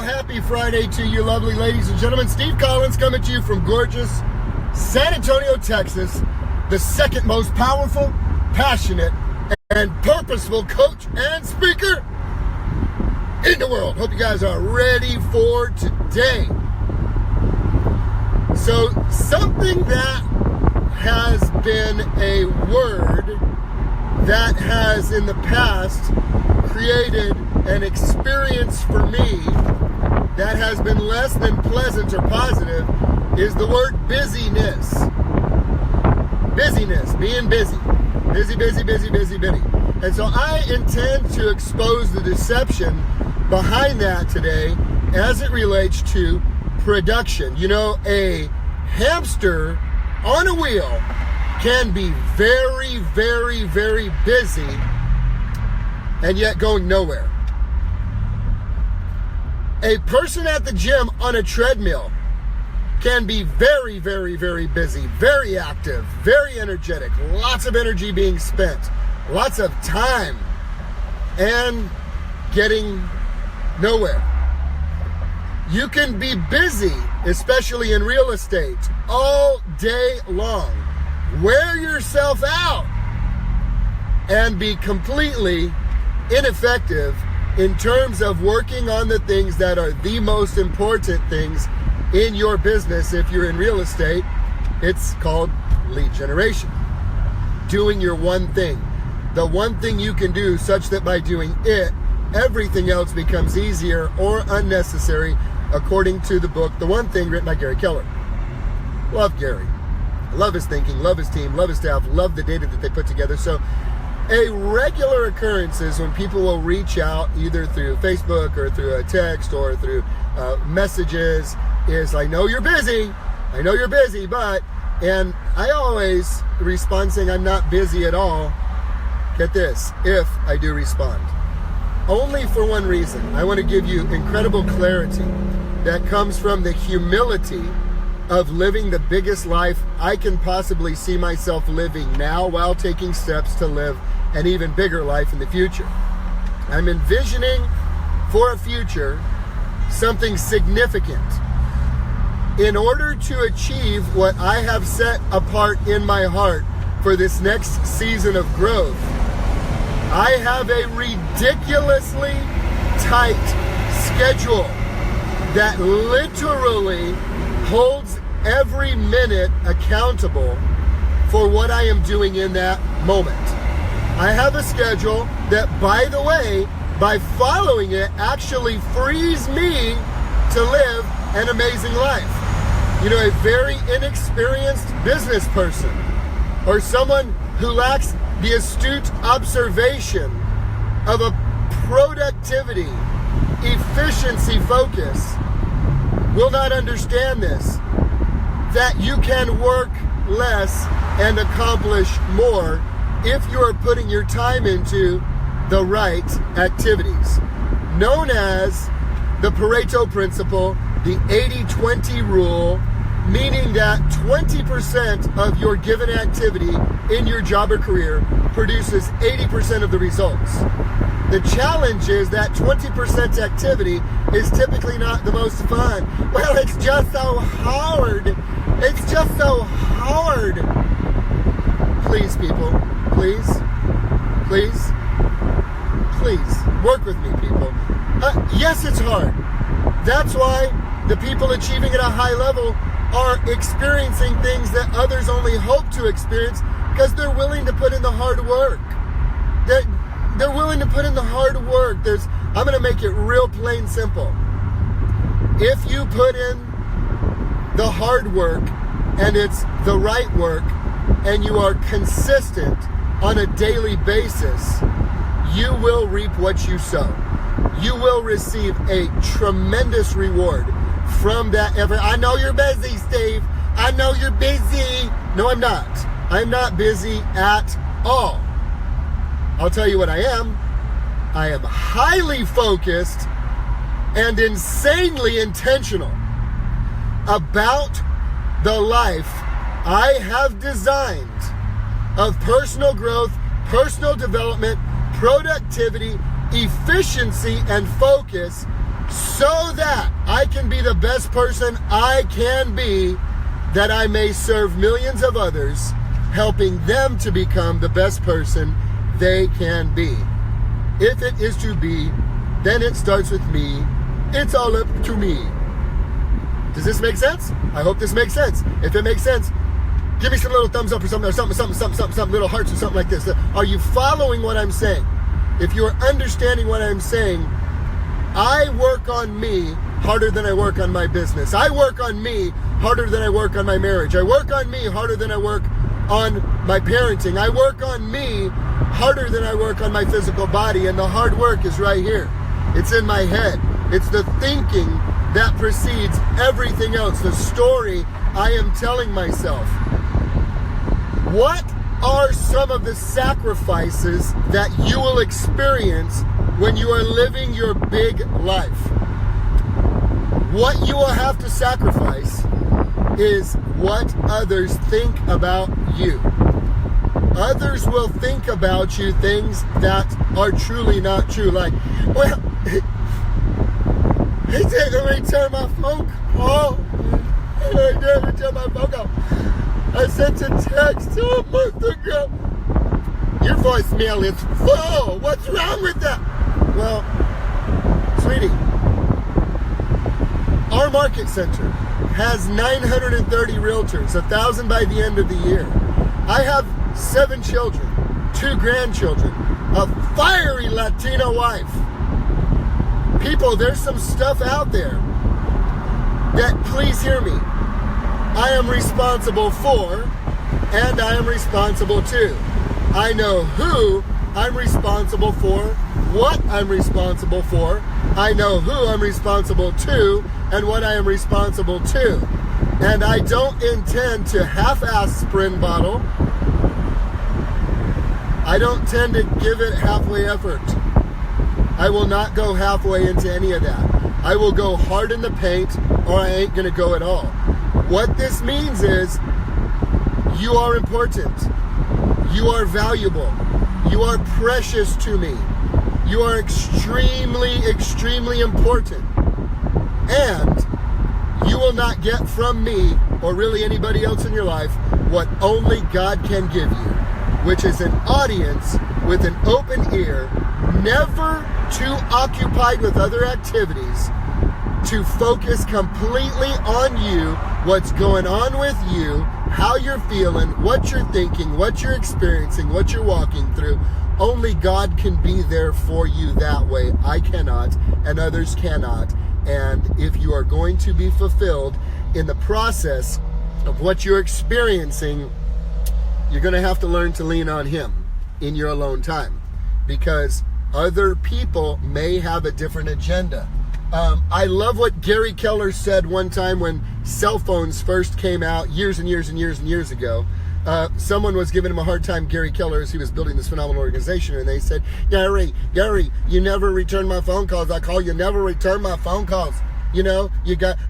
happy Friday to you, lovely ladies and gentlemen. Steve Collins coming to you from gorgeous San Antonio, Texas, the second most powerful, passionate, and purposeful coach and speaker in the world. Hope you guys are ready for today. So, something that has been a word that has in the past created an experience for me that has been less than pleasant or positive is the word busyness. Busyness, being busy. Busy. And so I intend to expose the deception behind that today as it relates to production. You know, a hamster on a wheel can be very busy and yet going nowhere. A person at the gym on a treadmill can be very busy, very active, very energetic, lots of energy being spent, lots of time, and getting nowhere. You can be busy, especially in real estate, all day long. Wear yourself out and be completely ineffective in terms of working on the things that are the most important things in your business. If you're in real estate, it's called lead generation. Doing your one thing. The one thing you can do such that by doing it, everything else becomes easier or unnecessary, according to the book, The One Thing, written by Gary Keller. Love Gary. Love his thinking, love his team, love his staff, love the data that they put together. So a regular occurrence is when people will reach out either through Facebook or through a text or through messages is, I know you're busy, but, and I always respond saying I'm not busy at all. Get this, if I do respond. Only for one reason. I want to give you incredible clarity that comes from the humility of living the biggest life I can possibly see myself living now while taking steps to live an even bigger life in the future. I'm envisioning for a future something significant. In order to achieve what I have set apart in my heart for this next season of growth, I have a ridiculously tight schedule that literally holds every minute accountable for what I am doing in that moment. I have a schedule that, by the way, by following it, actually frees me to live an amazing life. You know, a very inexperienced business person or someone who lacks the astute observation of a productivity, efficiency focus will not understand this, that you can work less and accomplish more if you are putting your time into the right activities. Known as the Pareto principle, the 80-20 rule, meaning that 20% of your given activity in your job or career produces 80% of the results. The challenge is that 20% activity is typically not the most fun. Well, it's just so hard. It's just so hard. Please, people, please, work with me, people. Yes, it's hard. That's why the people achieving at a high level are experiencing things that others only hope to experience because they're willing to put in the hard work. They're willing to put in the hard work. I'm going to make it real plain simple. If you put in the hard work and it's the right work and you are consistent on a daily basis, you will reap what you sow. You will receive a tremendous reward from that effort. I know you're busy, Steve. I know you're busy. No, I'm not. I'm not busy at all. I'll tell you what I am. I am highly focused and insanely intentional about the life I have designed of personal growth, personal development, productivity, efficiency, and focus so that I can be the best person I can be, that I may serve millions of others, helping them to become the best person they can be. If it is to be, then it starts with me. It's all up to me. Does this make sense? I hope this makes sense. If it makes sense, give me some little thumbs up or something, little hearts or something like this. Are you following what I'm saying? If you're understanding what I'm saying, I work on me harder than I work on my business. I work on me harder than I work on my marriage. I work on me harder than I work on my parenting. I work on me harder than I work on my physical body, and the hard work is right here. It's in my head. It's the thinking that precedes everything else, the story I am telling myself. What are some of the sacrifices that you will experience when you are living your big life? What you will have to sacrifice is what others think about you. Others will think about you things that are truly not true. Like, well, he didn't return my phone call. He didn't return my phone call. I sent a text a month ago. Your voicemail is full. What's wrong with that? Well, sweetie, our market center has 930 realtors, 1,000 by the end of the year. I have 7 children, 2 grandchildren, a fiery Latina wife. People, there's some stuff out there that, please hear me, I am responsible for, and I am responsible to. I know who I'm responsible for, what I'm responsible for. I know who I'm responsible to, and what I am responsible to. And I don't intend to half-ass Spring bottle. I don't tend to give it halfway effort. I will not go halfway into any of that. I will go hard in the paint, or I ain't gonna go at all. What this means is, you are important. You are valuable. You are precious to me. You are extremely, extremely important. And you will not get from me, or really anybody else in your life, what only God can give you, which is an audience with an open ear, never too occupied with other activities, to focus completely on you, what's going on with you, how you're feeling, what you're thinking, what you're experiencing, what you're walking through. Only God can be there for you that way. I cannot, and others cannot. And if you are going to be fulfilled in the process of what you're experiencing, you're going to have to learn to lean on Him in your alone time, because other people may have a different agenda. I love what Gary Keller said one time when cell phones first came out years and years and years and years ago. Someone was giving him a hard time, Gary Keller, as he was building this phenomenal organization, and they said, Gary, you never return my phone calls. I call you, never return my phone calls. You know,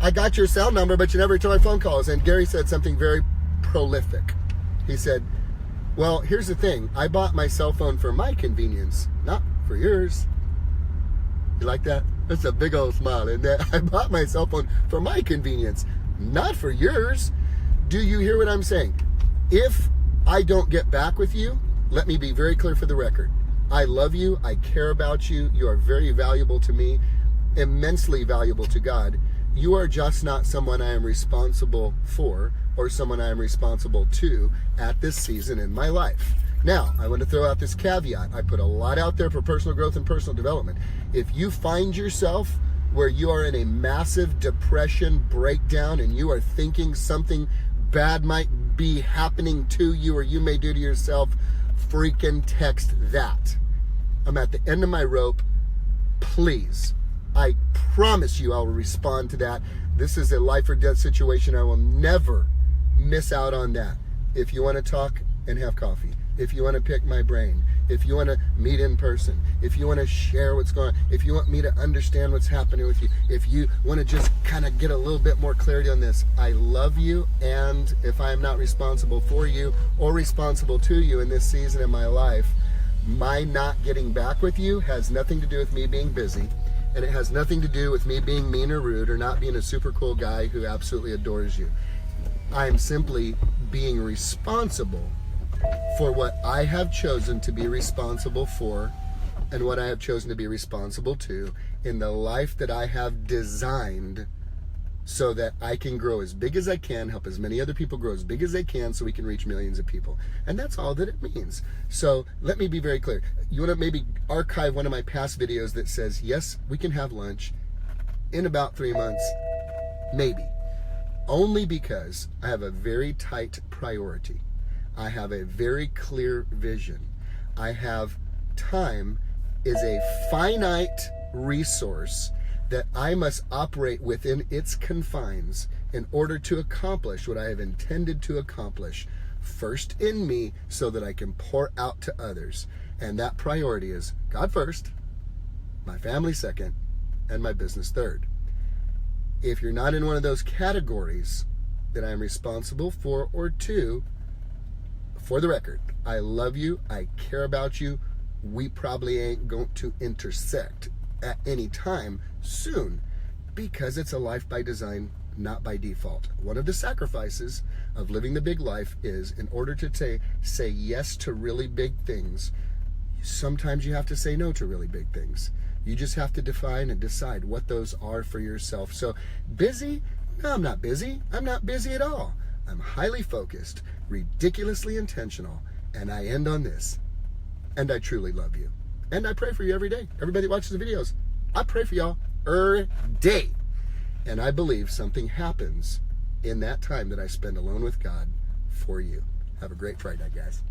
I got your cell number, but you never return my phone calls. And Gary said something very prolific. He said, well, here's the thing. I bought my cell phone for my convenience, not for yours. You like that? That's a big old smile, isn't that? I bought my cell phone for my convenience, not for yours. Do you hear what I'm saying? If I don't get back with you, let me be very clear for the record. I love you. I care about you. You are very valuable to me, immensely valuable to God. You are just not someone I am responsible for or someone I am responsible to at this season in my life. Now, I want to throw out this caveat. I put a lot out there for personal growth and personal development. If you find yourself where you are in a massive depression breakdown and you are thinking something bad might be happening to you or you may do to yourself, freaking text that. I'm at the end of my rope. Please, I promise you I will respond to that. This is a life or death situation. I will never miss out on that. If you want to talk and have coffee, if you want to pick my brain, if you want to meet in person, if you want to share what's going on, if you want me to understand what's happening with you, if you want to just kind of get a little bit more clarity on this, I love you. And if I am not responsible for you or responsible to you in this season in my life, my not getting back with you has nothing to do with me being busy. And it has nothing to do with me being mean or rude or not being a super cool guy who absolutely adores you. I'm simply being responsible for what I have chosen to be responsible for and what I have chosen to be responsible to in the life that I have designed, so that I can grow as big as I can, help as many other people grow as big as they can, so we can reach millions of people. And that's all that it means. So let me be very clear. You want to maybe archive one of my past videos that says, yes, we can have lunch in about 3 months, maybe. Only because I have a very tight priority. I have a very clear vision. I have time is a finite resource that I must operate within its confines in order to accomplish what I have intended to accomplish, first in me so that I can pour out to others. And that priority is God first, my family second, and my business third. If you're not in one of those categories that I'm responsible for or to, for the record, I love you, I care about you, we probably ain't going to intersect at any time soon, because it's a life by design, not by default. One of the sacrifices of living the big life is, in order to say yes to really big things, sometimes you have to say no to really big things. You just have to define and decide what those are for yourself. So busy? No, I'm not busy. I'm not busy at all. I'm highly focused, ridiculously intentional, and I end on this. And I truly love you. And I pray for you every day. Everybody that watches the videos, I pray for y'all every day. And I believe something happens in that time that I spend alone with God for you. Have a great Friday, guys.